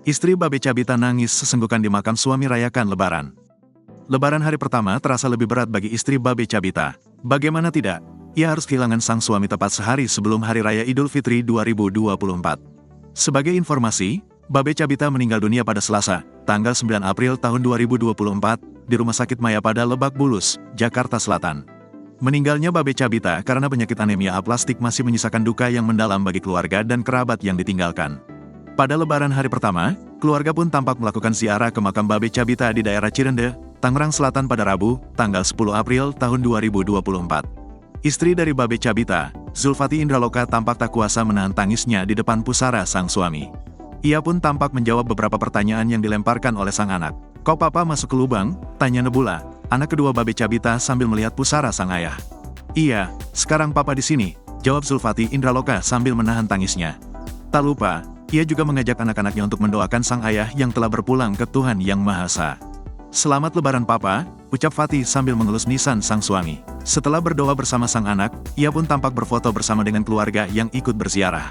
Istri Babe Cabita nangis sesenggukan di makam suami rayakan Lebaran. Lebaran hari pertama terasa lebih berat bagi istri Babe Cabita. Bagaimana tidak? Ia harus kehilangan sang suami tepat sehari sebelum Hari Raya Idul Fitri 2024. Sebagai informasi, Babe Cabita meninggal dunia pada Selasa, tanggal 9 April tahun 2024, di Rumah Sakit Mayapada Lebak Bulus, Jakarta Selatan. Meninggalnya Babe Cabita karena penyakit anemia aplastik masih menyisakan duka yang mendalam bagi keluarga dan kerabat yang ditinggalkan. Pada Lebaran hari pertama, keluarga pun tampak melakukan ziarah ke makam Babe Cabita di daerah Cirende, Tangerang Selatan pada Rabu, tanggal 10 April tahun 2024. Istri dari Babe Cabita, Zulfati Indraloka tampak tak kuasa menahan tangisnya di depan pusara sang suami. Ia pun tampak menjawab beberapa pertanyaan yang dilemparkan oleh sang anak. "Kok papa masuk ke lubang?" tanya Nebula, anak kedua Babe Cabita sambil melihat pusara sang ayah. "Iya, sekarang papa di sini," jawab Zulfati Indraloka sambil menahan tangisnya. Tak lupa, ia juga mengajak anak-anaknya untuk mendoakan sang ayah yang telah berpulang ke Tuhan Yang Maha Esa. "Selamat Lebaran Papa," ucap Fatih sambil mengelus nisan sang suami. Setelah berdoa bersama sang anak, ia pun tampak berfoto bersama dengan keluarga yang ikut berziarah.